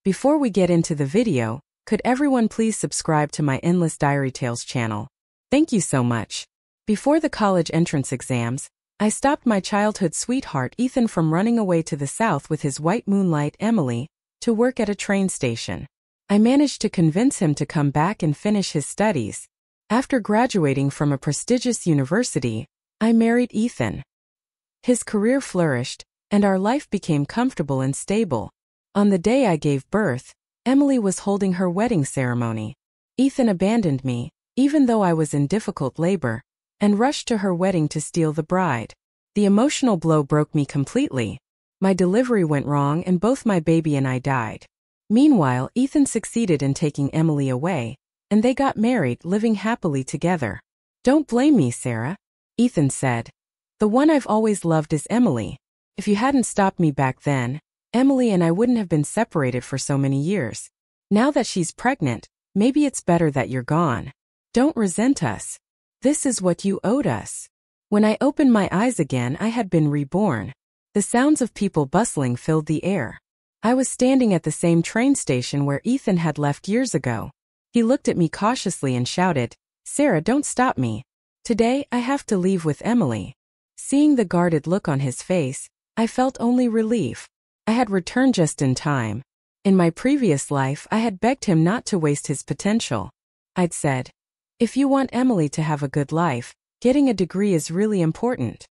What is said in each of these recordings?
Before we get into the video, could everyone please subscribe to my Endless Diary Tales channel? Thank you so much. Before the college entrance exams, I stopped my childhood sweetheart Ethan from running away to the south with his white Moonlight Emily to work at a train station. I managed to convince him to come back and finish his studies. After graduating from a prestigious university, I married Ethan. His career flourished, and our life became comfortable and stable. On the day I gave birth, Emily was holding her wedding ceremony. Ethan abandoned me, even though I was in difficult labor, and rushed to her wedding to steal the bride. The emotional blow broke me completely. My delivery went wrong and both my baby and I died. Meanwhile, Ethan succeeded in taking Emily away, and they got married, living happily together. "Don't blame me, Sarah," Ethan said. "The one I've always loved is Emily. If you hadn't stopped me back then, Emily and I wouldn't have been separated for so many years. Now that she's pregnant, maybe it's better that you're gone. Don't resent us. This is what you owed us." When I opened my eyes again, I had been reborn. The sounds of people bustling filled the air. I was standing at the same train station where Ethan had left years ago. He looked at me cautiously and shouted, "Sarah, don't stop me. Today, I have to leave with Emily." Seeing the guarded look on his face, I felt only relief. I had returned just in time. In my previous life, I had begged him not to waste his potential. I'd said, "If you want Emily to have a good life, getting a degree is really important."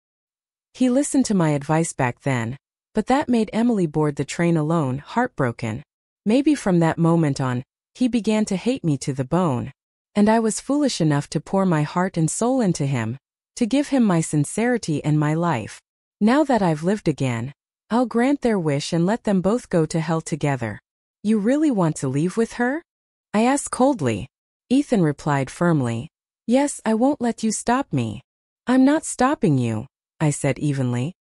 He listened to my advice back then, but that made Emily board the train alone, heartbroken. Maybe from that moment on, he began to hate me to the bone. And I was foolish enough to pour my heart and soul into him, to give him my sincerity and my life. Now that I've lived again, I'll grant their wish and let them both go to hell together. "You really want to leave with her?" I asked coldly. Ethan replied firmly, "Yes, I won't let you stop me." "I'm not stopping you," I said evenly.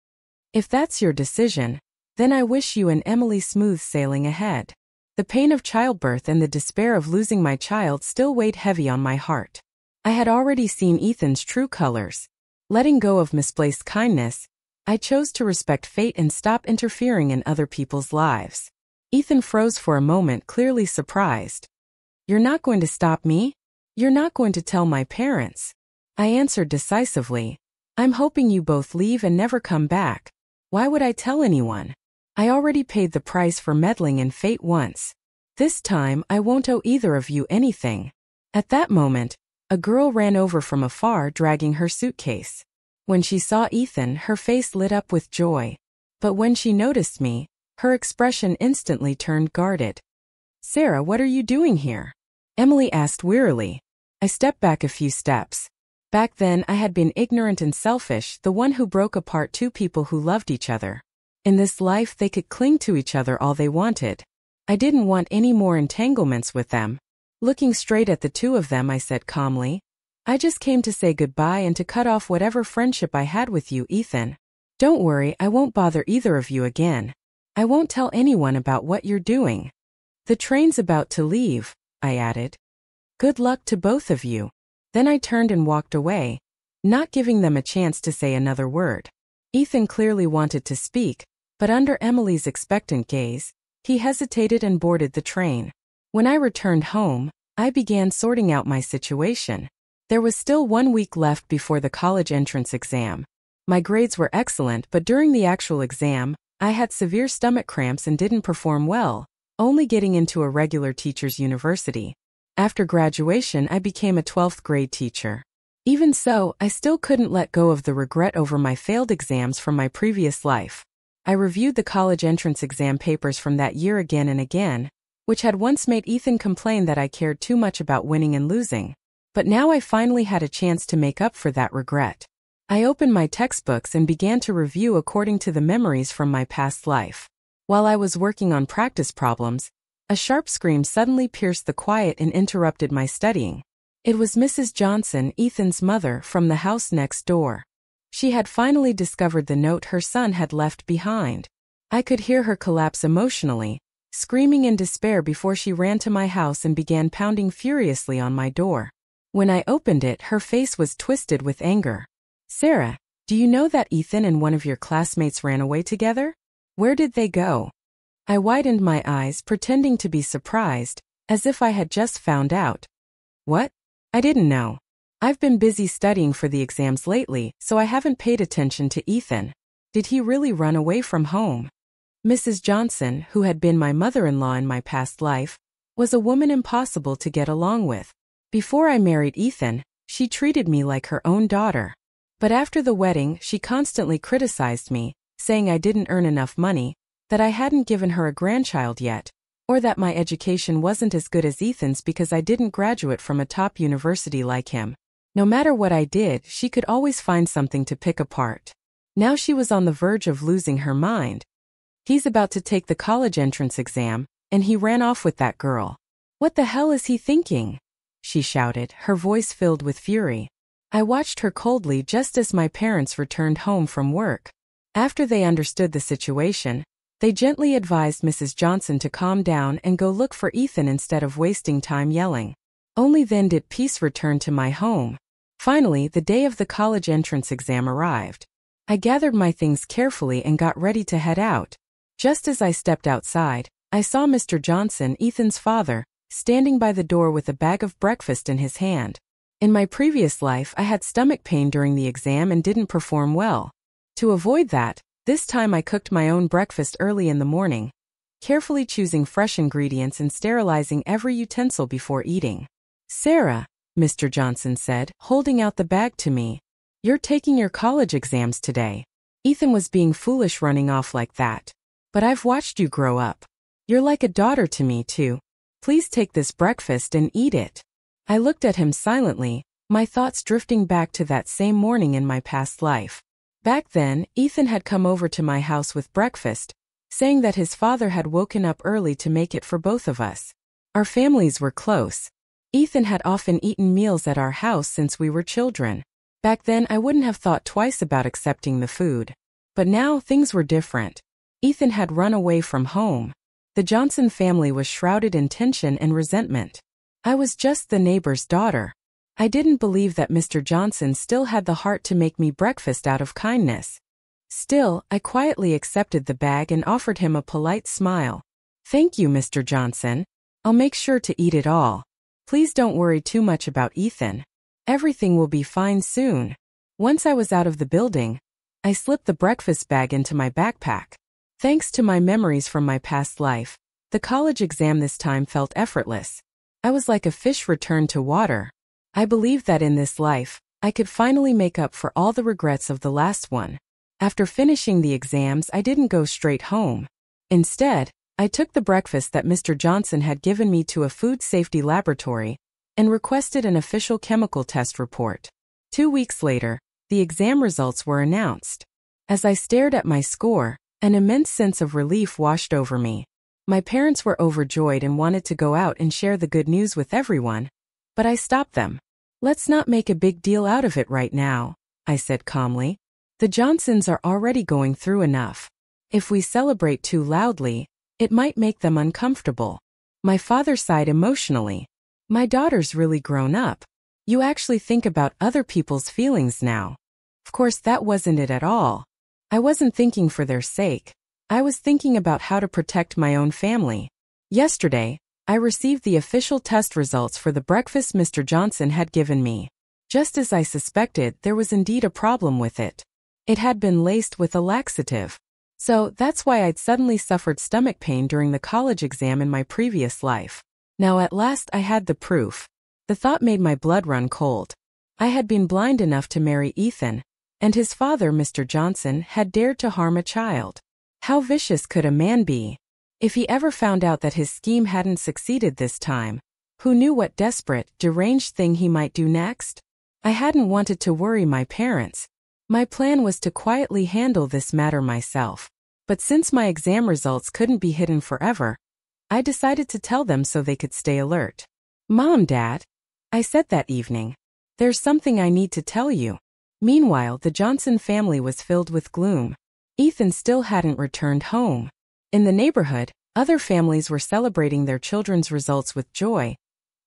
"If that's your decision, then I wish you and Emily smooth sailing ahead." The pain of childbirth and the despair of losing my child still weighed heavy on my heart. I had already seen Ethan's true colors. Letting go of misplaced kindness, I chose to respect fate and stop interfering in other people's lives. Ethan froze for a moment, clearly surprised. "You're not going to stop me? You're not going to tell my parents?" I answered decisively, "I'm hoping you both leave and never come back. Why would I tell anyone? I already paid the price for meddling in fate once. This time, I won't owe either of you anything." At that moment, a girl ran over from afar dragging her suitcase. When she saw Ethan, her face lit up with joy. But when she noticed me, her expression instantly turned guarded. "Sarah, what are you doing here?" Emily asked wearily. I stepped back a few steps. Back then, I had been ignorant and selfish, the one who broke apart two people who loved each other. In this life, they could cling to each other all they wanted. I didn't want any more entanglements with them. Looking straight at the two of them, I said calmly, "I just came to say goodbye and to cut off whatever friendship I had with you, Ethan. Don't worry, I won't bother either of you again. I won't tell anyone about what you're doing. The train's about to leave," I added. "Good luck to both of you." Then I turned and walked away, not giving them a chance to say another word. Ethan clearly wanted to speak, but under Emily's expectant gaze, he hesitated and boarded the train. When I returned home, I began sorting out my situation. There was still 1 week left before the college entrance exam. My grades were excellent, but during the actual exam, I had severe stomach cramps and didn't perform well, only getting into a regular teacher's university. After graduation, I became a 12th grade teacher. Even so, I still couldn't let go of the regret over my failed exams from my previous life. I reviewed the college entrance exam papers from that year again and again, which had once made Ethan complain that I cared too much about winning and losing. But now I finally had a chance to make up for that regret. I opened my textbooks and began to review according to the memories from my past life. While I was working on practice problems, a sharp scream suddenly pierced the quiet and interrupted my studying. It was Mrs. Johnson, Ethan's mother, from the house next door. She had finally discovered the note her son had left behind. I could hear her collapse emotionally, screaming in despair before she ran to my house and began pounding furiously on my door. When I opened it, her face was twisted with anger. "Sarah, do you know that Ethan and one of your classmates ran away together? Where did they go?" I widened my eyes, pretending to be surprised, as if I had just found out. What? I didn't know. I've been busy studying for the exams lately, so I haven't paid attention to Ethan. Did he really run away from home? Mrs. Johnson, who had been my mother-in-law in my past life, was a woman impossible to get along with. Before I married Ethan, she treated me like her own daughter. But after the wedding, she constantly criticized me, saying I didn't earn enough money, that I hadn't given her a grandchild yet, or that my education wasn't as good as Ethan's because I didn't graduate from a top university like him. No matter what I did, she could always find something to pick apart. Now she was on the verge of losing her mind. He's about to take the college entrance exam, and he ran off with that girl. What the hell is he thinking? She shouted, her voice filled with fury. I watched her coldly just as my parents returned home from work. After they understood the situation, they gently advised Mrs. Johnson to calm down and go look for Ethan instead of wasting time yelling. Only then did peace return to my home. Finally, the day of the college entrance exam arrived. I gathered my things carefully and got ready to head out. Just as I stepped outside, I saw Mr. Johnson, Ethan's father, standing by the door with a bag of breakfast in his hand. In my previous life, I had stomach pain during the exam and didn't perform well. To avoid that, this time I cooked my own breakfast early in the morning, carefully choosing fresh ingredients and sterilizing every utensil before eating. "Sarah," Mr. Johnson said, holding out the bag to me, "you're taking your college exams today." Ethan was being foolish running off like that. But I've watched you grow up. You're like a daughter to me, too. Please take this breakfast and eat it. I looked at him silently, my thoughts drifting back to that same morning in my past life. Back then, Ethan had come over to my house with breakfast, saying that his father had woken up early to make it for both of us. Our families were close. Ethan had often eaten meals at our house since we were children. Back then, I wouldn't have thought twice about accepting the food. But now, things were different. Ethan had run away from home. The Johnson family was shrouded in tension and resentment. I was just the neighbor's daughter. I didn't believe that Mr. Johnson still had the heart to make me breakfast out of kindness. Still, I quietly accepted the bag and offered him a polite smile. "Thank you, Mr. Johnson. I'll make sure to eat it all. Please don't worry too much about Ethan. Everything will be fine soon." Once I was out of the building, I slipped the breakfast bag into my backpack. Thanks to my memories from my past life, the college exam this time felt effortless. I was like a fish returned to water. I believed that in this life, I could finally make up for all the regrets of the last one. After finishing the exams, I didn't go straight home. Instead, I took the breakfast that Mr. Johnson had given me to a food safety laboratory and requested an official chemical test report. 2 weeks later, the exam results were announced. As I stared at my score, an immense sense of relief washed over me. My parents were overjoyed and wanted to go out and share the good news with everyone, but I stopped them. "Let's not make a big deal out of it right now," I said calmly. "The Johnsons are already going through enough. If we celebrate too loudly, it might make them uncomfortable." My father sighed emotionally. "My daughter's really grown up. You actually think about other people's feelings now." Of course, that wasn't it at all. I wasn't thinking for their sake. I was thinking about how to protect my own family. Yesterday, I received the official test results for the breakfast Mr. Johnson had given me. Just as I suspected, there was indeed a problem with it. It had been laced with a laxative. So that's why I'd suddenly suffered stomach pain during the college exam in my previous life. Now at last I had the proof. The thought made my blood run cold. I had been blind enough to marry Ethan, and his father, Mr. Johnson, had dared to harm a child. How vicious could a man be? If he ever found out that his scheme hadn't succeeded this time, who knew what desperate, deranged thing he might do next? I hadn't wanted to worry my parents. My plan was to quietly handle this matter myself. But since my exam results couldn't be hidden forever, I decided to tell them so they could stay alert. "Mom, Dad," I said that evening, "there's something I need to tell you." Meanwhile, the Johnson family was filled with gloom. Ethan still hadn't returned home. In the neighborhood, other families were celebrating their children's results with joy,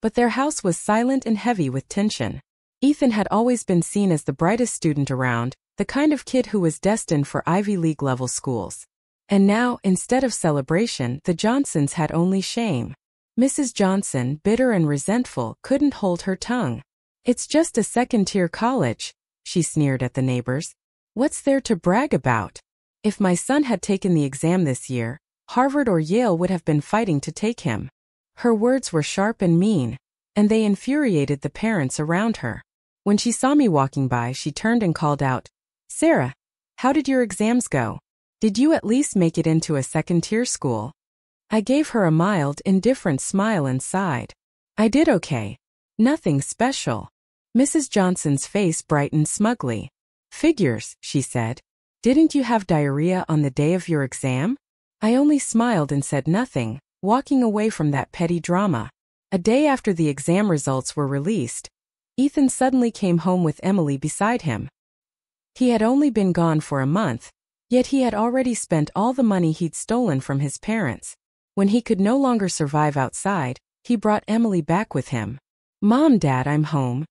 but their house was silent and heavy with tension. Ethan had always been seen as the brightest student around, the kind of kid who was destined for Ivy League level schools. And now, instead of celebration, the Johnsons had only shame. Mrs. Johnson, bitter and resentful, couldn't hold her tongue. "It's just a second-tier college," she sneered at the neighbors. "What's there to brag about? If my son had taken the exam this year, Harvard or Yale would have been fighting to take him." Her words were sharp and mean, and they infuriated the parents around her. When she saw me walking by, she turned and called out, "Sarah, how did your exams go? Did you at least make it into a second-tier school?" I gave her a mild, indifferent smile and sighed. "I did okay. Nothing special." Mrs. Johnson's face brightened smugly. "Figures," she said. "Didn't you have diarrhea on the day of your exam?" I only smiled and said nothing, walking away from that petty drama. A day after the exam results were released, Ethan suddenly came home with Emily beside him. He had only been gone for a month, yet he had already spent all the money he'd stolen from his parents. When he could no longer survive outside, he brought Emily back with him. "Mom, Dad, I'm home,"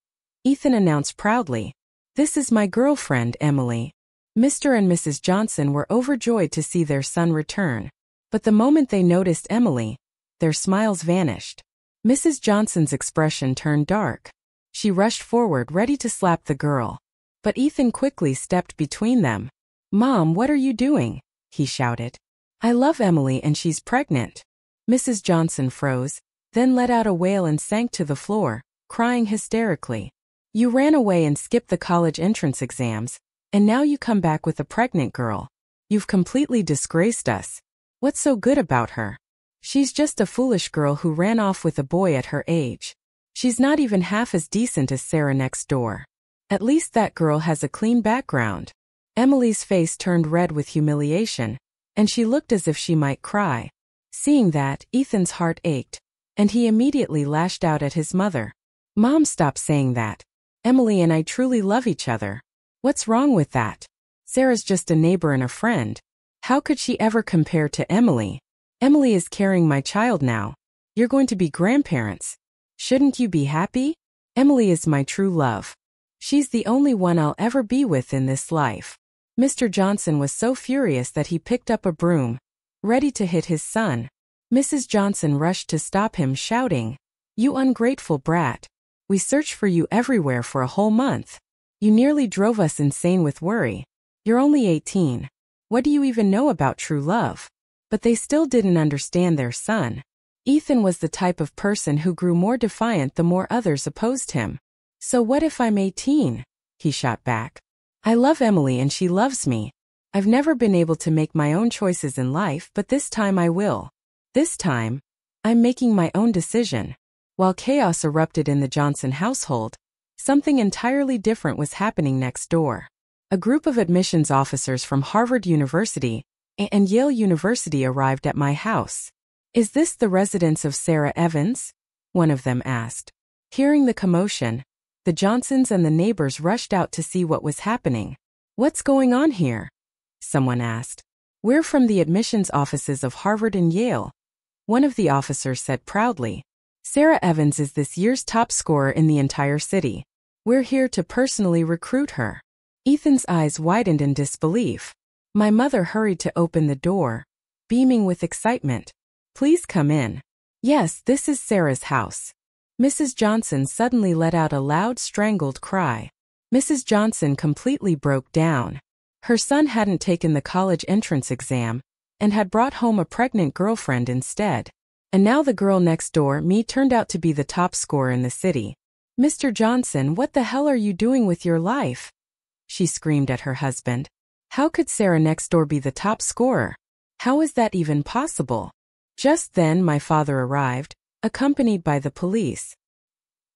Ethan announced proudly. "This is my girlfriend, Emily." Mr. and Mrs. Johnson were overjoyed to see their son return. But the moment they noticed Emily, their smiles vanished. Mrs. Johnson's expression turned dark. She rushed forward, ready to slap the girl. But Ethan quickly stepped between them. "Mom, what are you doing?" he shouted. "I love Emily and she's pregnant." Mrs. Johnson froze, then let out a wail and sank to the floor, crying hysterically. "You ran away and skipped the college entrance exams, and now you come back with a pregnant girl. You've completely disgraced us. What's so good about her? She's just a foolish girl who ran off with a boy at her age. She's not even half as decent as Sarah next door. At least that girl has a clean background." Emily's face turned red with humiliation, and she looked as if she might cry. Seeing that, Ethan's heart ached, and he immediately lashed out at his mother. "Mom, stop saying that. Emily and I truly love each other. What's wrong with that? Sarah's just a neighbor and a friend. How could she ever compare to Emily? Emily is carrying my child now. You're going to be grandparents. Shouldn't you be happy? Emily is my true love. She's the only one I'll ever be with in this life." Mr. Johnson was so furious that he picked up a broom, ready to hit his son. Mrs. Johnson rushed to stop him, shouting, "You ungrateful brat. We searched for you everywhere for a whole month. You nearly drove us insane with worry. You're only 18. What do you even know about true love?" But they still didn't understand their son. Ethan was the type of person who grew more defiant the more others opposed him. "So what if I'm 18? He shot back. "I love Emily and she loves me. I've never been able to make my own choices in life, but this time I will. This time, I'm making my own decision." While chaos erupted in the Johnson household, something entirely different was happening next door. A group of admissions officers from Harvard University and Yale University arrived at my house. "Is this the residence of Sarah Evans?" one of them asked. Hearing the commotion, the Johnsons and the neighbors rushed out to see what was happening. "What's going on here?" someone asked. "We're from the admissions offices of Harvard and Yale," one of the officers said proudly. "Sarah Evans is this year's top scorer in the entire city. We're here to personally recruit her." Ethan's eyes widened in disbelief. My mother hurried to open the door, beaming with excitement. "Please come in. Yes, this is Sarah's house." Mrs. Johnson suddenly let out a loud, strangled cry. Mrs. Johnson completely broke down. Her son hadn't taken the college entrance exam and had brought home a pregnant girlfriend instead. And now the girl next door, me, turned out to be the top scorer in the city. "Mr. Johnson, what the hell are you doing with your life?" she screamed at her husband. "How could Sarah next door be the top scorer? How is that even possible?" Just then my father arrived, accompanied by the police.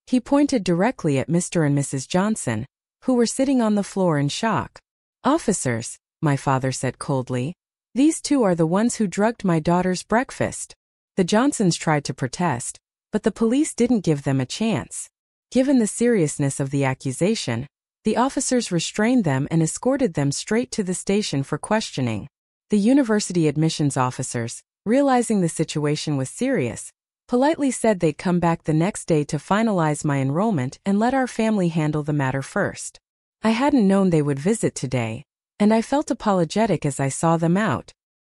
He pointed directly at Mr. and Mrs. Johnson, who were sitting on the floor in shock. "Officers," my father said coldly, "these two are the ones who drugged my daughter's breakfast." The Johnsons tried to protest, but the police didn't give them a chance. Given the seriousness of the accusation, the officers restrained them and escorted them straight to the station for questioning. The university admissions officers, realizing the situation was serious, politely said they'd come back the next day to finalize my enrollment and let our family handle the matter first. I hadn't known they would visit today, and I felt apologetic as I saw them out.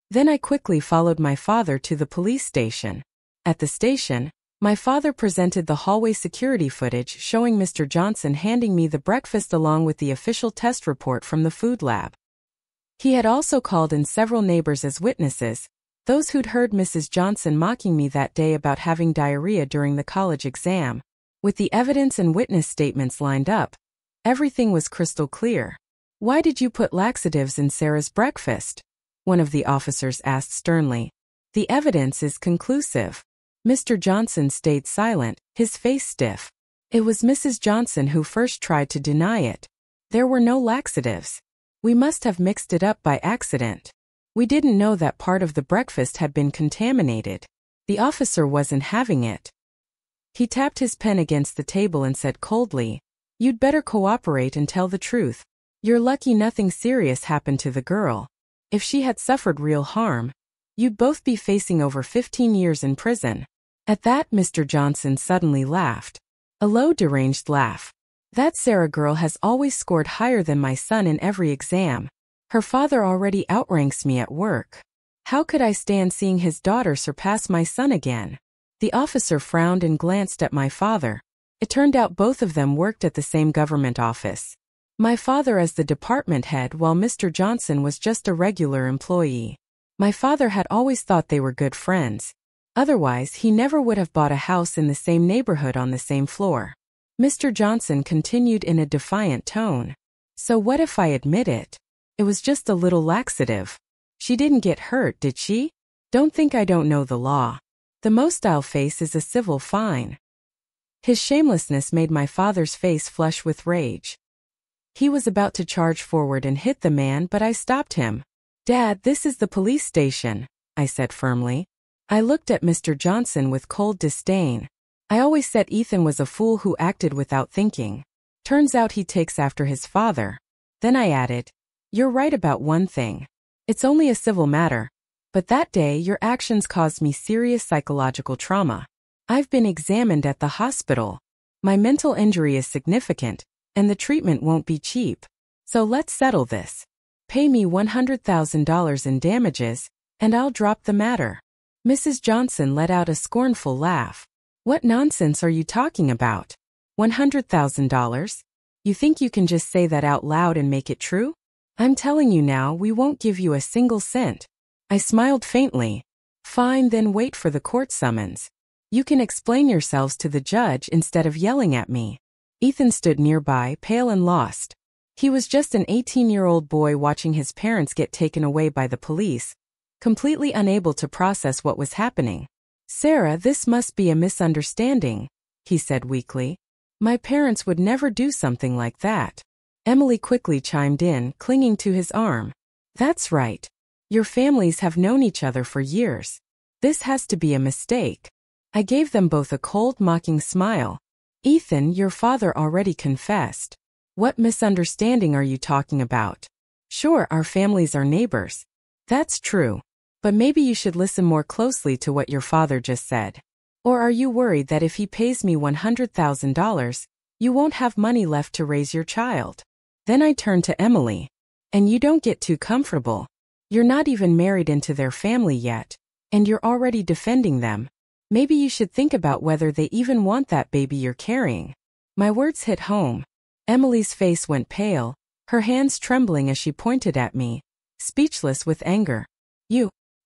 Then I quickly followed my father to the police station. At the station, my father presented the hallway security footage showing Mr. Johnson handing me the breakfast along with the official test report from the food lab. He had also called in several neighbors as witnesses, those who'd heard Mrs. Johnson mocking me that day about having diarrhea during the college exam. With the evidence and witness statements lined up, everything was crystal clear. "Why did you put laxatives in Sarah's breakfast?" one of the officers asked sternly. "The evidence is conclusive." Mr. Johnson stayed silent, his face stiff. It was Mrs. Johnson who first tried to deny it. "There were no laxatives. We must have mixed it up by accident. We didn't know that part of the breakfast had been contaminated." The officer wasn't having it. He tapped his pen against the table and said coldly, "You'd better cooperate and tell the truth. You're lucky nothing serious happened to the girl. If she had suffered real harm, you'd both be facing over 15 years in prison." At that, Mr. Johnson suddenly laughed. A low, deranged laugh. "That Sarah girl has always scored higher than my son in every exam. Her father already outranks me at work. How could I stand seeing his daughter surpass my son again?" The officer frowned and glanced at my father. It turned out both of them worked at the same government office. My father as the department head while Mr. Johnson was just a regular employee. My father had always thought they were good friends. Otherwise, he never would have bought a house in the same neighborhood on the same floor. Mr. Johnson continued in a defiant tone. "So what if I admit it? It was just a little laxative. She didn't get hurt, did she? Don't think I don't know the law. The most I'll face is a civil fine." His shamelessness made my father's face flush with rage. He was about to charge forward and hit the man, but I stopped him. "Dad, this is the police station," I said firmly. I looked at Mr. Johnson with cold disdain. I always said Ethan was a fool who acted without thinking. Turns out he takes after his father. Then I added, "You're right about one thing. It's only a civil matter. But that day your actions caused me serious psychological trauma. I've been examined at the hospital. My mental injury is significant, and the treatment won't be cheap. So let's settle this. Pay me $100,000 in damages, and I'll drop the matter." Mrs. Johnson let out a scornful laugh. "What nonsense are you talking about? $100,000? You think you can just say that out loud and make it true? I'm telling you now, we won't give you a single cent." I smiled faintly. "Fine, then wait for the court summons. You can explain yourselves to the judge instead of yelling at me." Ethan stood nearby, pale and lost. He was just an 18-year-old boy watching his parents get taken away by the police, completely unable to process what was happening. "Sarah, this must be a misunderstanding," he said weakly. "My parents would never do something like that." Emily quickly chimed in, clinging to his arm. "That's right. Your families have known each other for years. This has to be a mistake." I gave them both a cold, mocking smile. "Ethan, your father already confessed. What misunderstanding are you talking about? Sure, our families are neighbors. That's true. But maybe you should listen more closely to what your father just said. Or are you worried that if he pays me $100,000, you won't have money left to raise your child?" Then I turned to Emily. "And you don't get too comfortable. You're not even married into their family yet, and you're already defending them. Maybe you should think about whether they even want that baby you're carrying." My words hit home. Emily's face went pale, her hands trembling as she pointed at me, speechless with anger.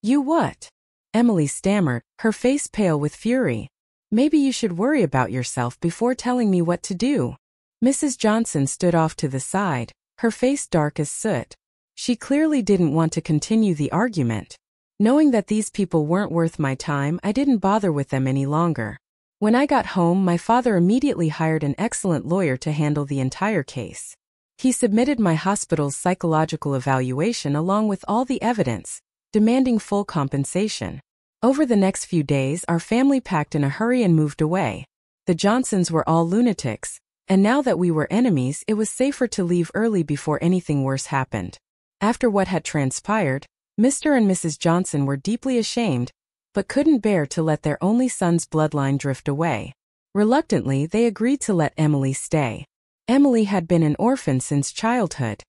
You what?" Emily stammered, her face pale with fury. "Maybe you should worry about yourself before telling me what to do." Mrs. Johnson stood off to the side, her face dark as soot. She clearly didn't want to continue the argument. Knowing that these people weren't worth my time, I didn't bother with them any longer. When I got home, my father immediately hired an excellent lawyer to handle the entire case. He submitted my hospital's psychological evaluation along with all the evidence, demanding full compensation. Over the next few days, our family packed in a hurry and moved away. The Johnsons were all lunatics, and now that we were enemies, it was safer to leave early before anything worse happened. After what had transpired, Mr. and Mrs. Johnson were deeply ashamed, but couldn't bear to let their only son's bloodline drift away. Reluctantly, they agreed to let Emily stay. Emily had been an orphan since childhood.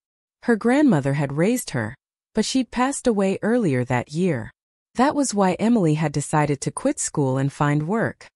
Her grandmother had raised her, but she'd passed away earlier that year. That was why Emily had decided to quit school and find work.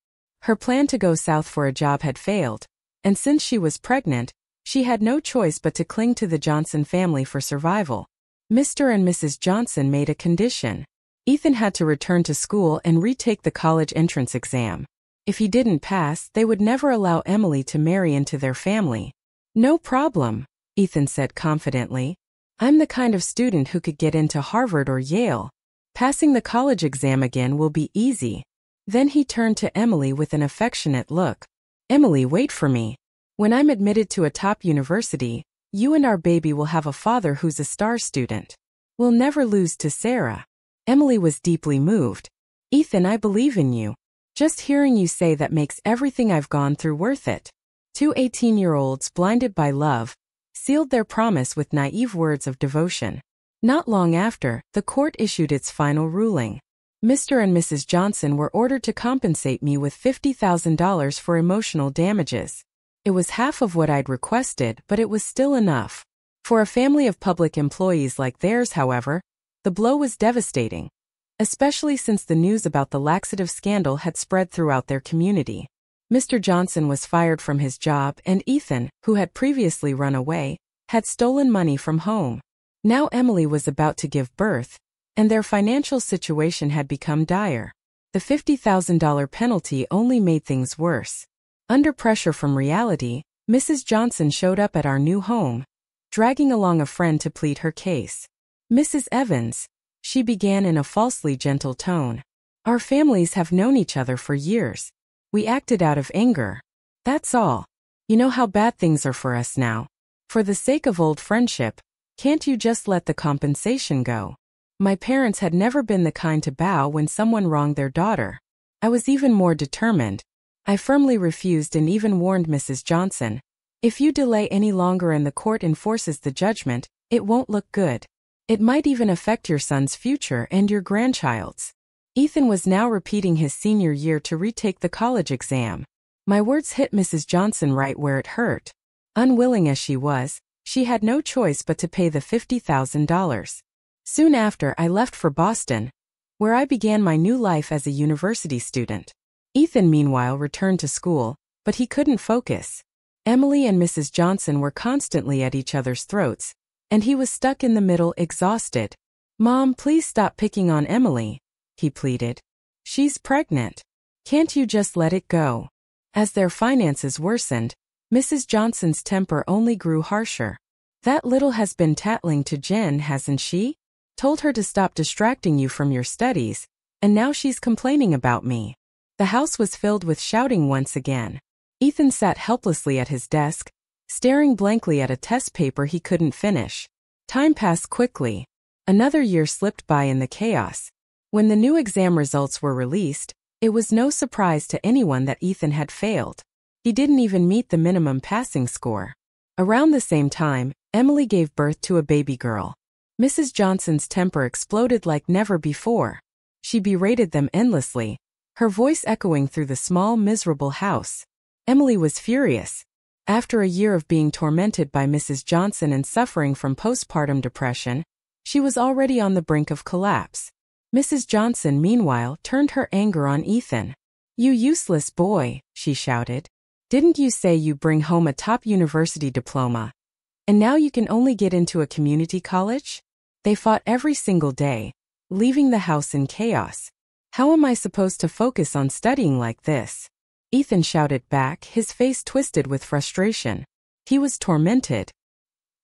Her plan to go south for a job had failed, and since she was pregnant, she had no choice but to cling to the Johnson family for survival. Mr. and Mrs. Johnson made a condition. Ethan had to return to school and retake the college entrance exam. If he didn't pass, they would never allow Emily to marry into their family. "No problem," Ethan said confidently. "I'm the kind of student who could get into Harvard or Yale. Passing the college exam again will be easy." Then he turned to Emily with an affectionate look. "Emily, wait for me. When I'm admitted to a top university, you and our baby will have a father who's a star student. We'll never lose to Sarah." Emily was deeply moved. "Ethan, I believe in you. Just hearing you say that makes everything I've gone through worth it." Two 18-year-olds blinded by love sealed their promise with naive words of devotion. Not long after, the court issued its final ruling. Mr. and Mrs. Johnson were ordered to compensate me with $50,000 for emotional damages. It was half of what I'd requested, but it was still enough. For a family of public employees like theirs, however, the blow was devastating, especially since the news about the laxative scandal had spread throughout their community. Mr. Johnson was fired from his job, and Ethan, who had previously run away, had stolen money from home. Now Emily was about to give birth, and their financial situation had become dire. The $50,000 penalty only made things worse. Under pressure from reality, Mrs. Johnson showed up at our new home, dragging along a friend to plead her case. "Mrs. Evans," she began in a falsely gentle tone, "our families have known each other for years. We acted out of anger. That's all. You know how bad things are for us now. For the sake of old friendship, can't you just let the compensation go?" My parents had never been the kind to bow when someone wronged their daughter. I was even more determined. I firmly refused and even warned Mrs. Johnson, "If you delay any longer and the court enforces the judgment, it won't look good. It might even affect your son's future and your grandchild's." Ethan was now repeating his senior year to retake the college exam. My words hit Mrs. Johnson right where it hurt. Unwilling as she was, she had no choice but to pay the $50,000. Soon after, I left for Boston, where I began my new life as a university student. Ethan, meanwhile, returned to school, but he couldn't focus. Emily and Mrs. Johnson were constantly at each other's throats, and he was stuck in the middle, exhausted. "Mom, please stop picking on Emily," he pleaded. "She's pregnant. Can't you just let it go?" As their finances worsened, Mrs. Johnson's temper only grew harsher. "That little has been tattling to Jen, hasn't she? Told her to stop distracting you from your studies, and now she's complaining about me." The house was filled with shouting once again. Ethan sat helplessly at his desk, staring blankly at a test paper he couldn't finish. Time passed quickly. Another year slipped by in the chaos. When the new exam results were released, it was no surprise to anyone that Ethan had failed. He didn't even meet the minimum passing score. Around the same time, Emily gave birth to a baby girl. Mrs. Johnson's temper exploded like never before. She berated them endlessly, her voice echoing through the small, miserable house. Emily was furious. After a year of being tormented by Mrs. Johnson and suffering from postpartum depression, she was already on the brink of collapse. Mrs. Johnson, meanwhile, turned her anger on Ethan. "You useless boy," she shouted. "Didn't you say you bring home a top university diploma? And now you can only get into a community college?" They fought every single day, leaving the house in chaos. "How am I supposed to focus on studying like this?" Ethan shouted back, his face twisted with frustration. He was tormented.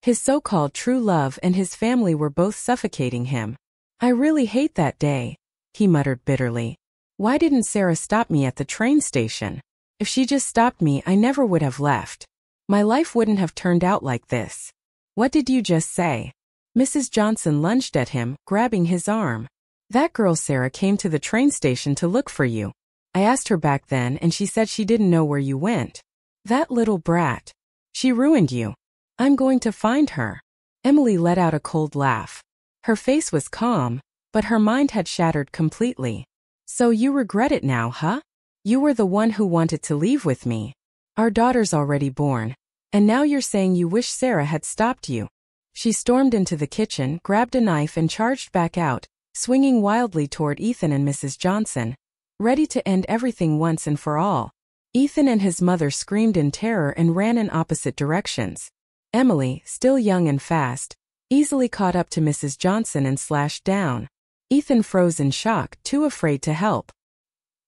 His so-called true love and his family were both suffocating him. "I really hate that day," he muttered bitterly. "Why didn't Sarah stop me at the train station? If she just stopped me, I never would have left. My life wouldn't have turned out like this." "What did you just say?" Mrs. Johnson lunged at him, grabbing his arm. "That girl Sarah came to the train station to look for you. I asked her back then and she said she didn't know where you went. That little brat. She ruined you. I'm going to find her." Emily let out a cold laugh. Her face was calm, but her mind had shattered completely. "So you regret it now, huh? You were the one who wanted to leave with me. Our daughter's already born, and now you're saying you wish Sarah had stopped you. She stormed into the kitchen, grabbed a knife and charged back out, swinging wildly toward Ethan and Mrs. Johnson, ready to end everything once and for all. Ethan and his mother screamed in terror and ran in opposite directions. Emily, still young and fast, easily caught up to Mrs. Johnson and slashed down. Ethan froze in shock, too afraid to help.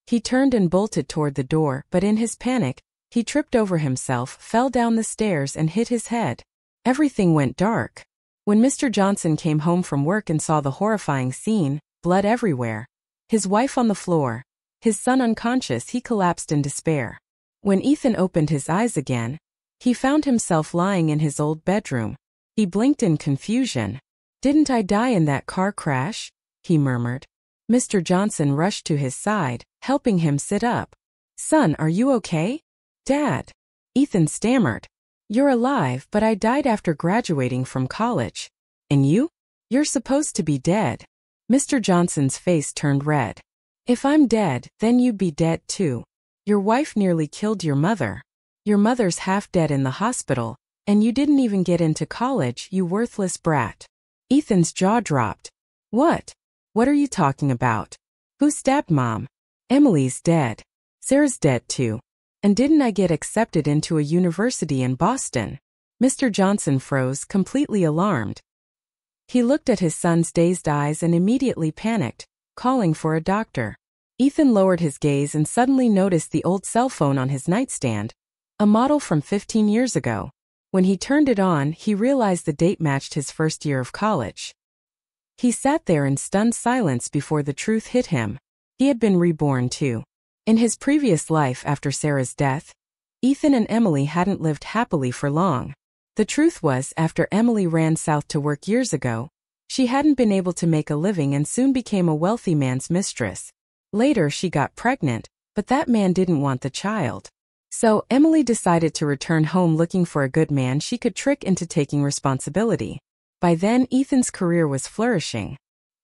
He turned and bolted toward the door, but in his panic, he tripped over himself, fell down the stairs and hit his head. Everything went dark. When Mr. Johnson came home from work and saw the horrifying scene, blood everywhere, his wife on the floor, his son unconscious, he collapsed in despair. When Ethan opened his eyes again, he found himself lying in his old bedroom. He blinked in confusion. "Didn't I die in that car crash?" he murmured. Mr. Johnson rushed to his side, helping him sit up. "Son, are you okay?" "Dad," Ethan stammered. "You're alive, but I died after graduating from college. And you? You're supposed to be dead." Mr. Johnson's face turned red. "If I'm dead, then you'd be dead too. Your wife nearly killed your mother. Your mother's half dead in the hospital, and you didn't even get into college, you worthless brat." Ethan's jaw dropped. "What? What are you talking about? Who stabbed Mom? Emily's dead. Sarah's dead too. And didn't I get accepted into a university in Boston?" Mr. Johnson froze, completely alarmed. He looked at his son's dazed eyes and immediately panicked, calling for a doctor. Ethan lowered his gaze and suddenly noticed the old cell phone on his nightstand, a model from 15 years ago. When he turned it on, he realized the date matched his first year of college. He sat there in stunned silence before the truth hit him. He had been reborn too. In his previous life after Sarah's death, Ethan and Emily hadn't lived happily for long. The truth was, after Emily ran south to work years ago, she hadn't been able to make a living and soon became a wealthy man's mistress. Later she got pregnant, but that man didn't want the child. So Emily decided to return home looking for a good man she could trick into taking responsibility. By then Ethan's career was flourishing.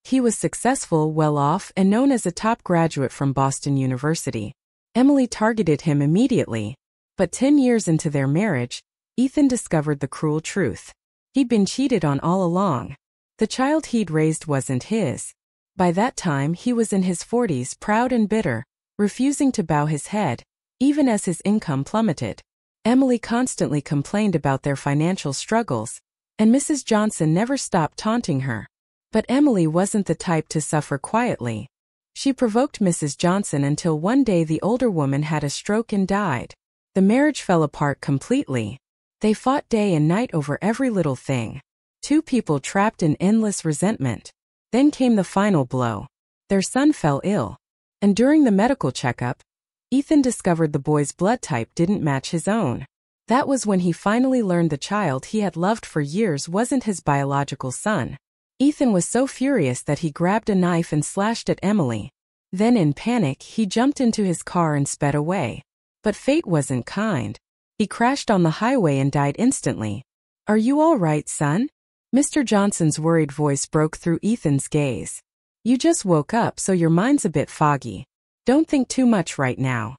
He was successful, well-off, and known as a top graduate from Boston University. Emily targeted him immediately. But 10 years into their marriage, Ethan discovered the cruel truth. He'd been cheated on all along. The child he'd raised wasn't his. By that time he was in his 40s, proud and bitter, refusing to bow his head, even as his income plummeted. Emily constantly complained about their financial struggles, and Mrs. Johnson never stopped taunting her. But Emily wasn't the type to suffer quietly. She provoked Mrs. Johnson until one day the older woman had a stroke and died. The marriage fell apart completely. They fought day and night over every little thing. Two people trapped in endless resentment. Then came the final blow. Their son fell ill. And during the medical checkup, Ethan discovered the boy's blood type didn't match his own. That was when he finally learned the child he had loved for years wasn't his biological son. Ethan was so furious that he grabbed a knife and slashed at Emily. Then in panic, he jumped into his car and sped away. But fate wasn't kind. He crashed on the highway and died instantly. "Are you all right, son?" Mr. Johnson's worried voice broke through Ethan's gaze. "You just woke up, so your mind's a bit foggy. Don't think too much right now."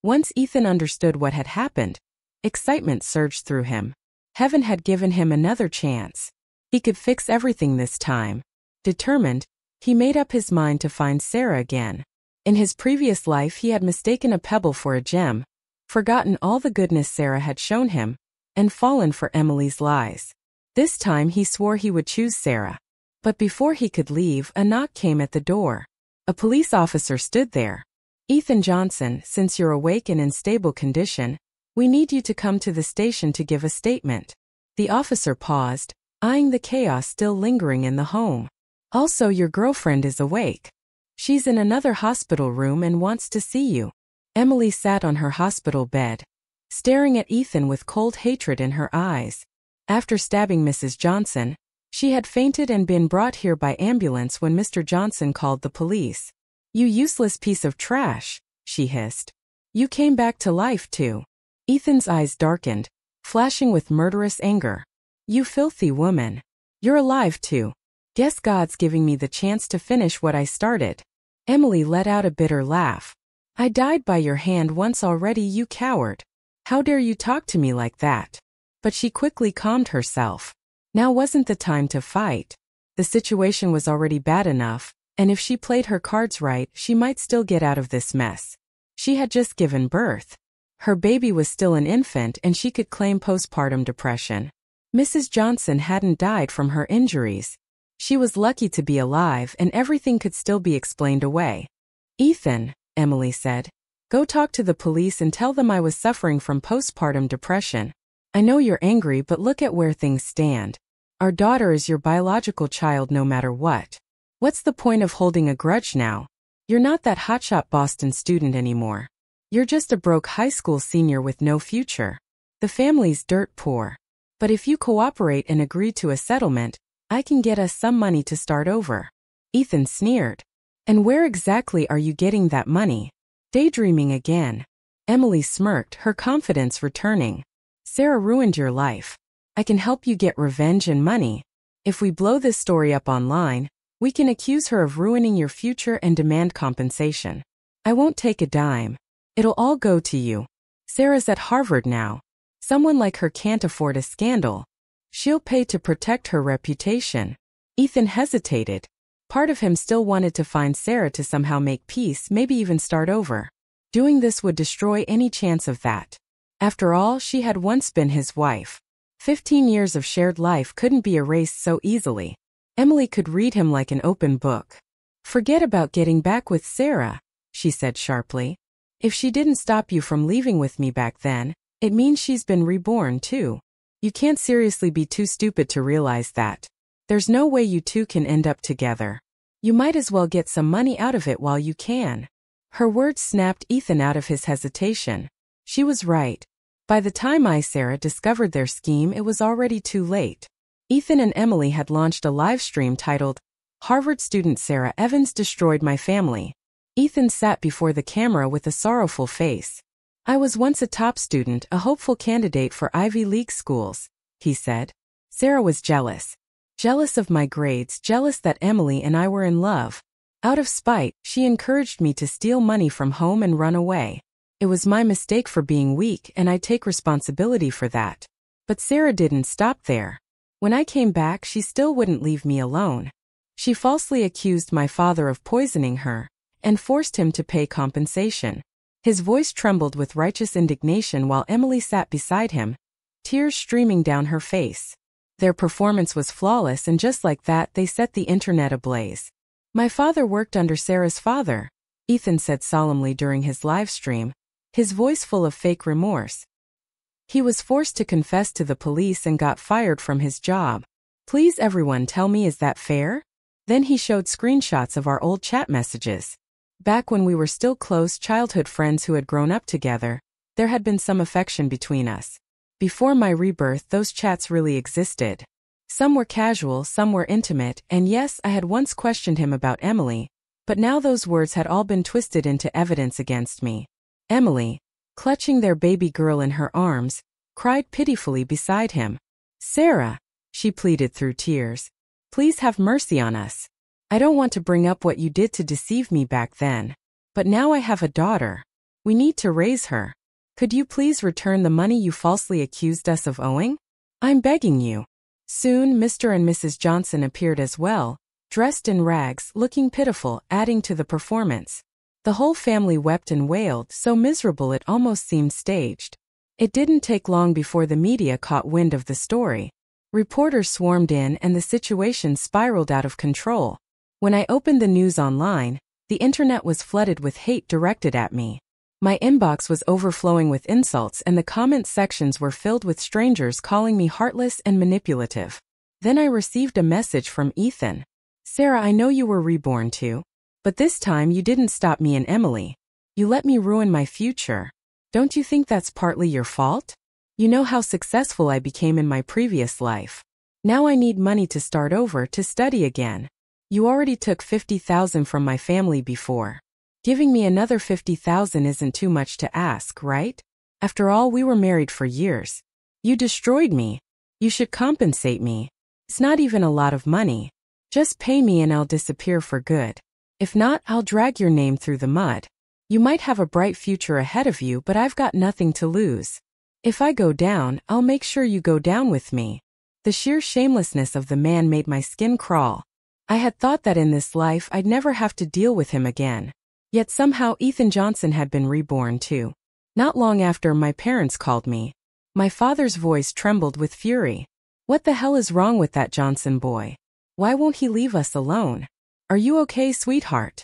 Once Ethan understood what had happened, excitement surged through him. Heaven had given him another chance. He could fix everything this time. Determined, he made up his mind to find Sarah again. In his previous life he had mistaken a pebble for a gem, forgotten all the goodness Sarah had shown him, and fallen for Emily's lies. This time he swore he would choose Sarah. But before he could leave, a knock came at the door. A police officer stood there. "Ethan Johnson, since you're awake and in stable condition, we need you to come to the station to give a statement." The officer paused, eyeing the chaos still lingering in the home. "Also, your girlfriend is awake. She's in another hospital room and wants to see you." Emily sat on her hospital bed, staring at Ethan with cold hatred in her eyes. After stabbing Mrs. Johnson, she had fainted and been brought here by ambulance when Mr. Johnson called the police. "You useless piece of trash," she hissed. "You came back to life too." Ethan's eyes darkened, flashing with murderous anger. "You filthy woman. You're alive too. Guess God's giving me the chance to finish what I started." Emily let out a bitter laugh. "I died by your hand once already, you coward. How dare you talk to me like that?" But she quickly calmed herself. Now wasn't the time to fight. The situation was already bad enough, and if she played her cards right, she might still get out of this mess. She had just given birth. Her baby was still an infant and she could claim postpartum depression. Mrs. Johnson hadn't died from her injuries. She was lucky to be alive and everything could still be explained away. "Ethan," Emily said, "go talk to the police and tell them I was suffering from postpartum depression. I know you're angry, but look at where things stand. Our daughter is your biological child no matter what. What's the point of holding a grudge now? You're not that hotshot Boston student anymore. You're just a broke high school senior with no future. The family's dirt poor. But if you cooperate and agree to a settlement, I can get us some money to start over." Ethan sneered. "And where exactly are you getting that money?" Daydreaming again. Emily smirked, her confidence returning. "Sarah ruined your life. I can help you get revenge and money. If we blow this story up online, we can accuse her of ruining your future and demand compensation. I won't take a dime. It'll all go to you. Sarah's at Harvard now. Someone like her can't afford a scandal. She'll pay to protect her reputation." Ethan hesitated. Part of him still wanted to find Sarah to somehow make peace, maybe even start over. Doing this would destroy any chance of that. After all, she had once been his wife. 15 years of shared life couldn't be erased so easily. Emily could read him like an open book. "Forget about getting back with Sarah," she said sharply. "If she didn't stop you from leaving with me back then, it means she's been reborn too. You can't seriously be too stupid to realize that. There's no way you two can end up together. You might as well get some money out of it while you can." Her words snapped Ethan out of his hesitation. She was right. By the time Sarah discovered their scheme, it was already too late. Ethan and Emily had launched a live stream titled, "Harvard Student Sarah Evans Destroyed My Family." Ethan sat before the camera with a sorrowful face. "I was once a top student, a hopeful candidate for Ivy League schools," he said. "Sarah was jealous. Jealous of my grades, jealous that Emily and I were in love. Out of spite, she encouraged me to steal money from home and run away. It was my mistake for being weak and I take responsibility for that. But Sarah didn't stop there. When I came back, she still wouldn't leave me alone. She falsely accused my father of poisoning her and forced him to pay compensation." His voice trembled with righteous indignation while Emily sat beside him, tears streaming down her face. Their performance was flawless and just like that they set the internet ablaze. "My father worked under Sarah's father," Ethan said solemnly during his live stream, his voice full of fake remorse. "He was forced to confess to the police and got fired from his job. Please everyone tell me, is that fair?" Then he showed screenshots of our old chat messages. Back when we were still close childhood friends who had grown up together, there had been some affection between us. Before my rebirth, those chats really existed. Some were casual, some were intimate, and yes, I had once questioned him about Emily, but now those words had all been twisted into evidence against me. Emily, clutching their baby girl in her arms, cried pitifully beside him. "Sarah," she pleaded through tears, "please have mercy on us. I don't want to bring up what you did to deceive me back then. But now I have a daughter. We need to raise her. Could you please return the money you falsely accused us of owing? I'm begging you." Soon Mr. and Mrs. Johnson appeared as well, dressed in rags, looking pitiful, adding to the performance. The whole family wept and wailed, so miserable it almost seemed staged. It didn't take long before the media caught wind of the story. Reporters swarmed in and the situation spiraled out of control. When I opened the news online, the internet was flooded with hate directed at me. My inbox was overflowing with insults and the comment sections were filled with strangers calling me heartless and manipulative. Then I received a message from Ethan. "Sarah, I know you were reborn too. But this time you didn't stop me and Emily. You let me ruin my future. Don't you think that's partly your fault? You know how successful I became in my previous life. Now I need money to start over, to study again. You already took $50,000 from my family before. Giving me another $50,000 isn't too much to ask, right? After all, we were married for years. You destroyed me. You should compensate me. It's not even a lot of money. Just pay me and I'll disappear for good. If not, I'll drag your name through the mud. You might have a bright future ahead of you, but I've got nothing to lose. If I go down, I'll make sure you go down with me. The sheer shamelessness of the man made my skin crawl. I had thought that in this life I'd never have to deal with him again. Yet somehow Ethan Johnson had been reborn too. Not long after, my parents called me. My father's voice trembled with fury. "What the hell is wrong with that Johnson boy? Why won't he leave us alone? Are you okay, sweetheart?"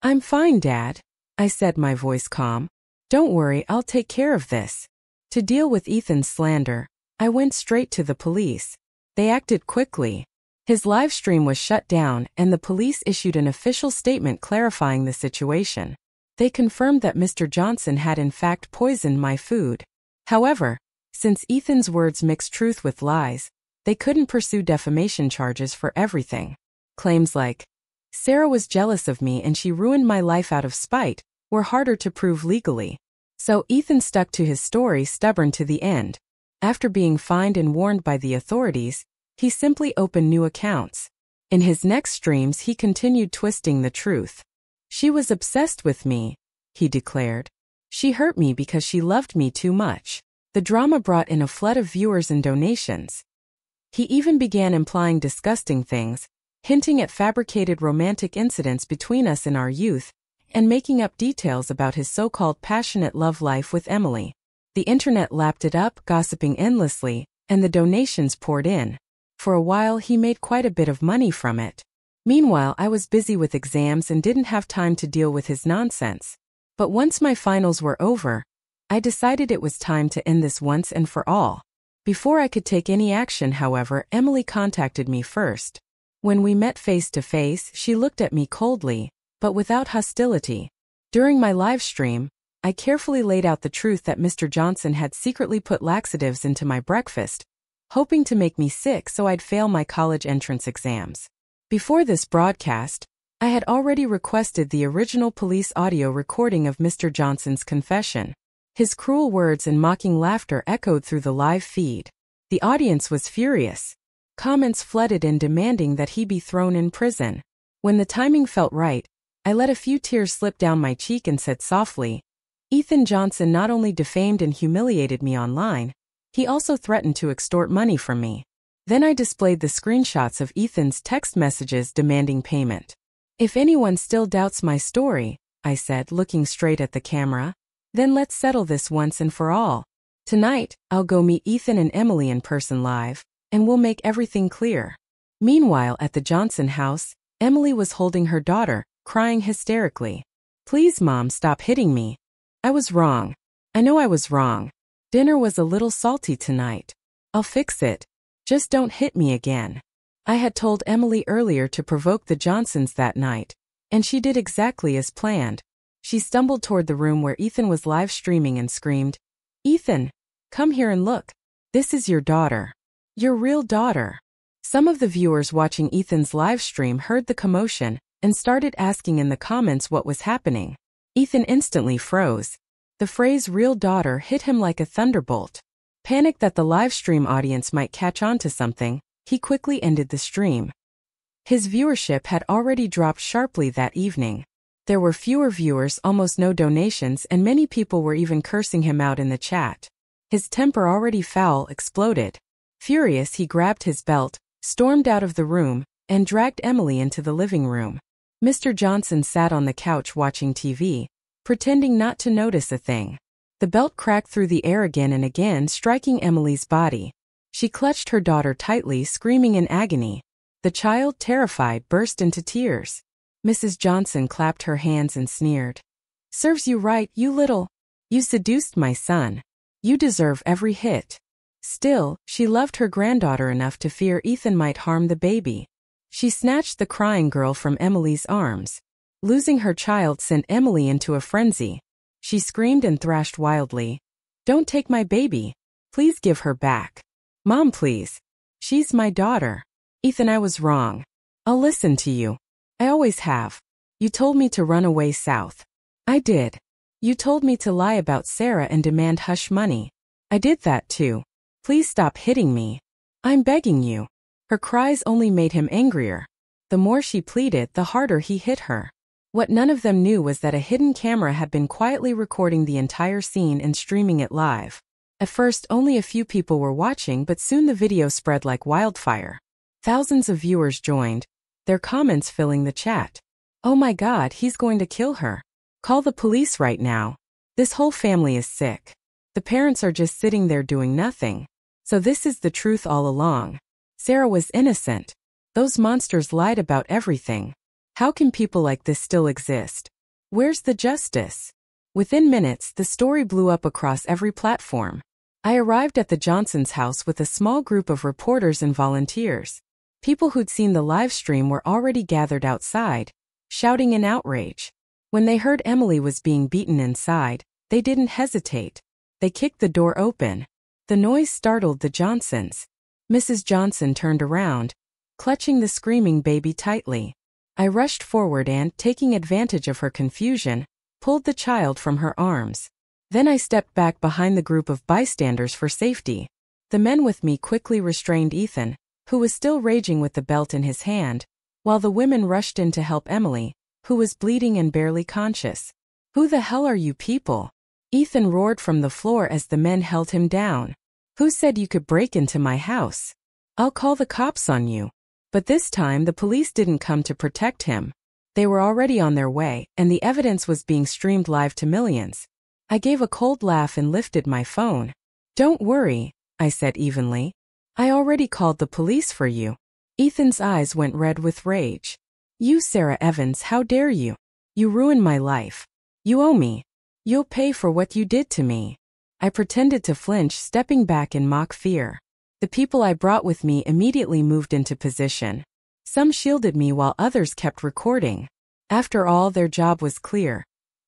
"I'm fine, Dad," I said, my voice calm. "Don't worry, I'll take care of this." To deal with Ethan's slander, I went straight to the police. They acted quickly. His live stream was shut down and the police issued an official statement clarifying the situation. They confirmed that Mr. Johnson had in fact poisoned my food. However, since Ethan's words mixed truth with lies, they couldn't pursue defamation charges for everything. Claims like, "Sarah was jealous of me and she ruined my life out of spite," were harder to prove legally. So Ethan stuck to his story, stubborn to the end. After being fined and warned by the authorities, he simply opened new accounts. In his next streams he continued twisting the truth. "She was obsessed with me," he declared. "She hurt me because she loved me too much." The drama brought in a flood of viewers and donations. He even began implying disgusting things, hinting at fabricated romantic incidents between us in our youth, and making up details about his so-called passionate love life with Emily. The internet lapped it up, gossiping endlessly, and the donations poured in. For a while he made quite a bit of money from it. Meanwhile, I was busy with exams and didn't have time to deal with his nonsense. But once my finals were over, I decided it was time to end this once and for all. Before I could take any action, however, Emily contacted me first. When we met face to face, she looked at me coldly, but without hostility. During my live stream, I carefully laid out the truth that Mr. Johnson had secretly put laxatives into my breakfast, hoping to make me sick so I'd fail my college entrance exams. Before this broadcast, I had already requested the original police audio recording of Mr. Johnson's confession. His cruel words and mocking laughter echoed through the live feed. The audience was furious. Comments flooded in demanding that he be thrown in prison. When the timing felt right, I let a few tears slip down my cheek and said softly, "Ethan Johnson not only defamed and humiliated me online, he also threatened to extort money from me." Then I displayed the screenshots of Ethan's text messages demanding payment. "If anyone still doubts my story," I said, looking straight at the camera, "then let's settle this once and for all. Tonight, I'll go meet Ethan and Emily in person live, and we'll make everything clear." Meanwhile, at the Johnson house, Emily was holding her daughter, crying hysterically. "Please, Mom, stop hitting me. I was wrong. I know I was wrong. Dinner was a little salty tonight. I'll fix it. Just don't hit me again." I had told Emily earlier to provoke the Johnsons that night, and she did exactly as planned. She stumbled toward the room where Ethan was live streaming and screamed, "Ethan, come here and look. This is your daughter. Your real daughter." Some of the viewers watching Ethan's live stream heard the commotion and started asking in the comments what was happening. Ethan instantly froze. The phrase "real daughter" hit him like a thunderbolt. Panicked that the live stream audience might catch on to something, he quickly ended the stream. His viewership had already dropped sharply that evening. There were fewer viewers, almost no donations, and many people were even cursing him out in the chat. His temper, already foul, exploded. Furious, he grabbed his belt, stormed out of the room, and dragged Emily into the living room. Mr. Johnson sat on the couch watching TV, pretending not to notice a thing. The belt cracked through the air again and again, striking Emily's body. She clutched her daughter tightly, screaming in agony. The child, terrified, burst into tears. Mrs. Johnson clapped her hands and sneered. "Serves you right, you little. You seduced my son. You deserve every hit." Still, she loved her granddaughter enough to fear Ethan might harm the baby. She snatched the crying girl from Emily's arms. Losing her child sent Emily into a frenzy. She screamed and thrashed wildly. "Don't take my baby. Please give her back. Mom, please. She's my daughter. Ethan, I was wrong. I'll listen to you. I always have. You told me to run away south. I did. You told me to lie about Sarah and demand hush money. I did that too. Please stop hitting me. I'm begging you." Her cries only made him angrier. The more she pleaded, the harder he hit her. What none of them knew was that a hidden camera had been quietly recording the entire scene and streaming it live. At first, only a few people were watching, but soon the video spread like wildfire. Thousands of viewers joined, their comments filling the chat. "Oh my God, he's going to kill her. Call the police right now. This whole family is sick. The parents are just sitting there doing nothing. So this is the truth all along. Sarah was innocent. Those monsters lied about everything. How can people like this still exist? Where's the justice?" Within minutes, the story blew up across every platform. I arrived at the Johnsons' house with a small group of reporters and volunteers. People who'd seen the live stream were already gathered outside, shouting in outrage. When they heard Emily was being beaten inside, they didn't hesitate. They kicked the door open. The noise startled the Johnsons. Mrs. Johnson turned around, clutching the screaming baby tightly. I rushed forward and, taking advantage of her confusion, pulled the child from her arms. Then I stepped back behind the group of bystanders for safety. The men with me quickly restrained Ethan, who was still raging with the belt in his hand, while the women rushed in to help Emily, who was bleeding and barely conscious. "Who the hell are you people?" Ethan roared from the floor as the men held him down. "Who said you could break into my house? I'll call the cops on you." But this time the police didn't come to protect him. They were already on their way, and the evidence was being streamed live to millions. I gave a cold laugh and lifted my phone. "Don't worry," I said evenly. "I already called the police for you." Ethan's eyes went red with rage. "You, Sarah Evans, how dare you? You ruined my life. You owe me. You'll pay for what you did to me." I pretended to flinch, stepping back in mock fear. The people I brought with me immediately moved into position. Some shielded me while others kept recording. After all, their job was clear.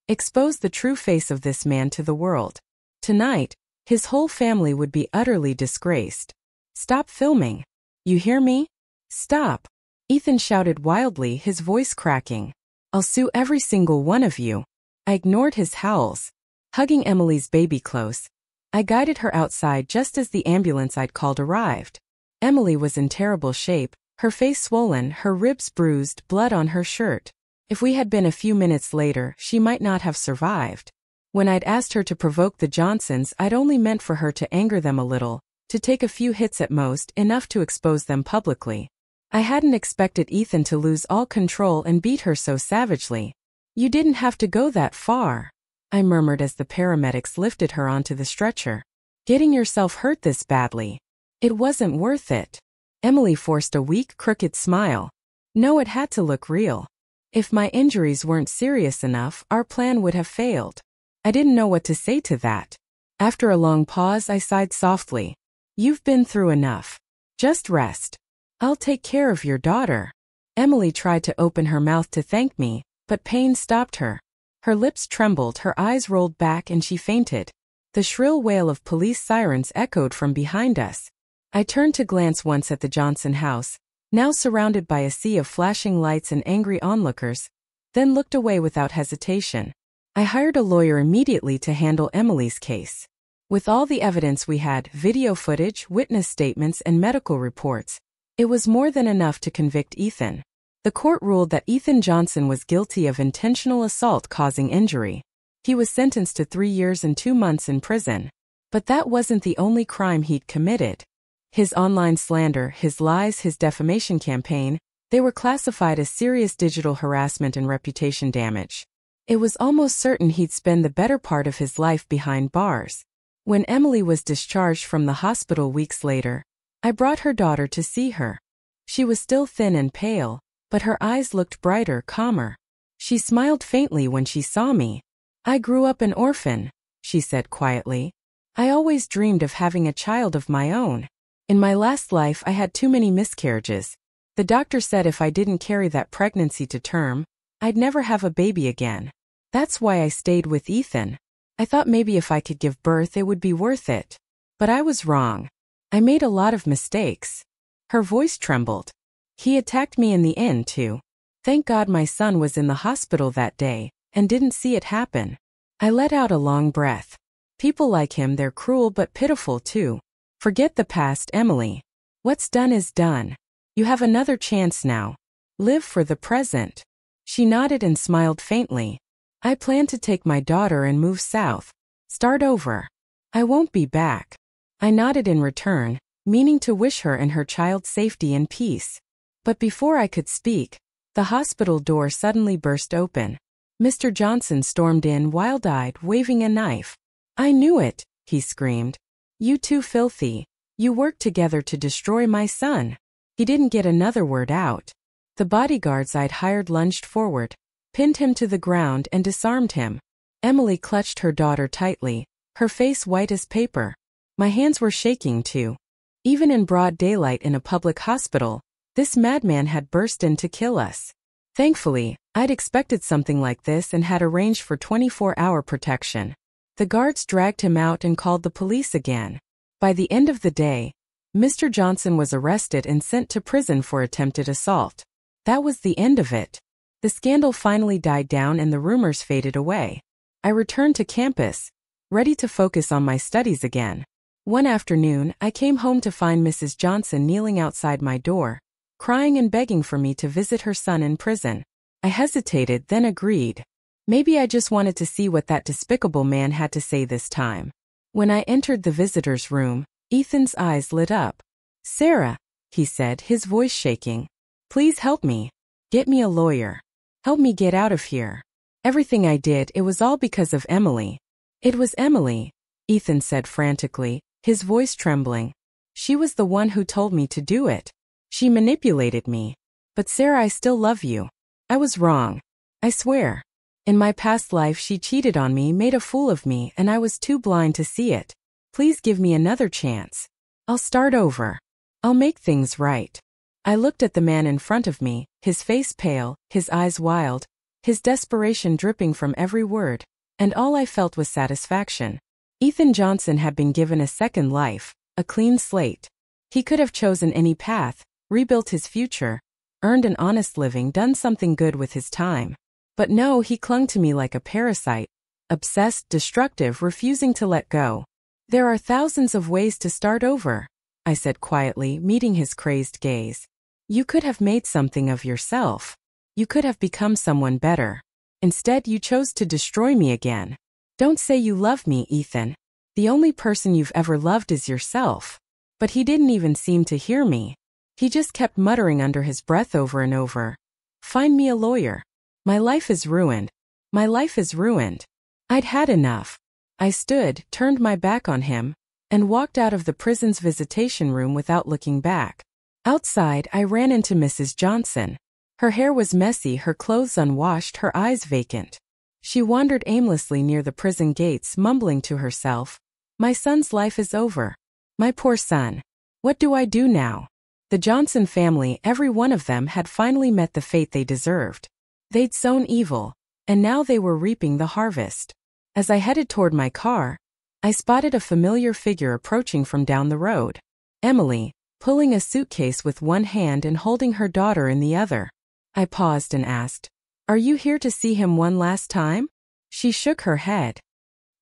Expose the true face of this man to the world. Tonight, his whole family would be utterly disgraced. "Stop filming. You hear me? Stop!" Ethan shouted wildly, his voice cracking. "I'll sue every single one of you." I ignored his howls. Hugging Emily's baby close, I guided her outside just as the ambulance I'd called arrived. Emily was in terrible shape, her face swollen, her ribs bruised, blood on her shirt. If we had been a few minutes later, she might not have survived. When I'd asked her to provoke the Johnsons, I'd only meant for her to anger them a little, to take a few hits at most, enough to expose them publicly. I hadn't expected Ethan to lose all control and beat her so savagely. "You didn't have to go that far," I murmured as the paramedics lifted her onto the stretcher. "Getting yourself hurt this badly. It wasn't worth it." Emily forced a weak, crooked smile. "No, it had to look real. If my injuries weren't serious enough, our plan would have failed." I didn't know what to say to that. After a long pause, I sighed softly. "You've been through enough. Just rest. I'll take care of your daughter." Emily tried to open her mouth to thank me, but pain stopped her. Her lips trembled, her eyes rolled back, and she fainted. The shrill wail of police sirens echoed from behind us. I turned to glance once at the Johnson house, now surrounded by a sea of flashing lights and angry onlookers, then looked away without hesitation. I hired a lawyer immediately to handle Emily's case. With all the evidence we had, video footage, witness statements, and medical reports, it was more than enough to convict Ethan. The court ruled that Ethan Johnson was guilty of intentional assault causing injury. He was sentenced to 3 years and 2 months in prison. But that wasn't the only crime he'd committed. His online slander, his lies, his defamation campaign, they were classified as serious digital harassment and reputation damage. It was almost certain he'd spend the better part of his life behind bars. When Emily was discharged from the hospital weeks later, I brought her daughter to see her. She was still thin and pale, but her eyes looked brighter, calmer. She smiled faintly when she saw me. "I grew up an orphan," she said quietly. "I always dreamed of having a child of my own. In my last life I had too many miscarriages. The doctor said if I didn't carry that pregnancy to term, I'd never have a baby again. That's why I stayed with Ethan. I thought maybe if I could give birth it would be worth it. But I was wrong. I made a lot of mistakes." Her voice trembled. "He attacked me in the end too. Thank God my son was in the hospital that day, and didn't see it happen." I let out a long breath. People like him, they're cruel but pitiful too. Forget the past, Emily. What's done is done. You have another chance now. Live for the present. She nodded and smiled faintly. "I plan to take my daughter and move south. Start over." I won't be back. I nodded in return, meaning to wish her and her child safety and peace. But before I could speak, the hospital door suddenly burst open. Mr. Johnson stormed in wild-eyed, waving a knife. I knew it, he screamed. You two filthy. You worked together to destroy my son. He didn't get another word out. The bodyguards I'd hired lunged forward, pinned him to the ground and disarmed him. Emily clutched her daughter tightly, her face white as paper. My hands were shaking too. Even in broad daylight in a public hospital, this madman had burst in to kill us. Thankfully, I'd expected something like this and had arranged for 24-hour protection. The guards dragged him out and called the police again. By the end of the day, Mr. Johnson was arrested and sent to prison for attempted assault. That was the end of it. The scandal finally died down and the rumors faded away. I returned to campus, ready to focus on my studies again. One afternoon, I came home to find Mrs. Johnson kneeling outside my door, crying and begging for me to visit her son in prison. I hesitated, then agreed. Maybe I just wanted to see what that despicable man had to say this time. When I entered the visitor's room, Ethan's eyes lit up. Sarah, he said, his voice shaking. Please help me. Get me a lawyer. Help me get out of here. Everything I did, it was all because of Emily. It was Emily, Ethan said frantically, his voice trembling. She was the one who told me to do it. She manipulated me. But Sarah, I still love you. I was wrong. I swear. In my past life she cheated on me, made a fool of me, and I was too blind to see it. Please give me another chance. I'll start over. I'll make things right. I looked at the man in front of me, his face pale, his eyes wild, his desperation dripping from every word, and all I felt was satisfaction. Ethan Johnson had been given a second life, a clean slate. He could have chosen any path, rebuilt his future, earned an honest living, done something good with his time. But no, he clung to me like a parasite, obsessed, destructive, refusing to let go. There are thousands of ways to start over, I said quietly, meeting his crazed gaze. You could have made something of yourself. You could have become someone better. Instead, you chose to destroy me again. Don't say you love me, Ethan. The only person you've ever loved is yourself. But he didn't even seem to hear me. He just kept muttering under his breath over and over. Find me a lawyer. My life is ruined. My life is ruined. I'd had enough. I stood, turned my back on him, and walked out of the prison's visitation room without looking back. Outside, I ran into Mrs. Johnson. Her hair was messy, her clothes unwashed, her eyes vacant. She wandered aimlessly near the prison gates, mumbling to herself, My son's life is over. My poor son. What do I do now? The Johnson family, every one of them, had finally met the fate they deserved. They'd sown evil, and now they were reaping the harvest. As I headed toward my car, I spotted a familiar figure approaching from down the road. Emily, pulling a suitcase with one hand and holding her daughter in the other. I paused and asked, Are you here to see him one last time? She shook her head.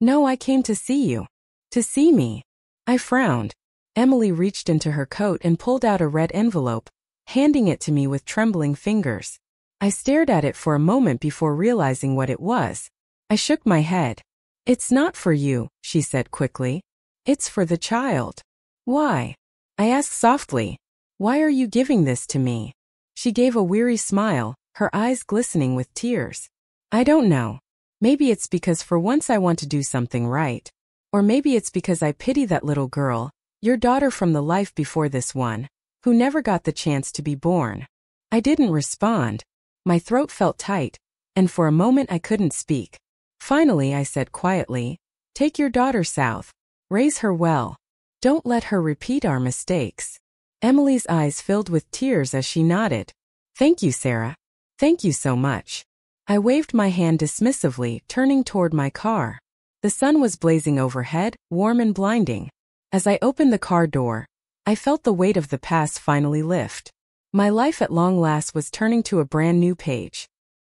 No, I came to see you. To see me. I frowned. Emily reached into her coat and pulled out a red envelope, handing it to me with trembling fingers. I stared at it for a moment before realizing what it was. I shook my head. It's not for you, she said quickly. It's for the child. Why? I asked softly. Why are you giving this to me? She gave a weary smile, her eyes glistening with tears. I don't know. Maybe it's because for once I want to do something right. Or maybe it's because I pity that little girl, your daughter from the life before this one, who never got the chance to be born. I didn't respond. My throat felt tight, and for a moment I couldn't speak. Finally, I said quietly, Take your daughter south. Raise her well. Don't let her repeat our mistakes. Emily's eyes filled with tears as she nodded. Thank you, Sarah. Thank you so much. I waved my hand dismissively, turning toward my car. The sun was blazing overhead, warm and blinding. As I opened the car door, I felt the weight of the past finally lift. My life at long last was turning to a brand new page.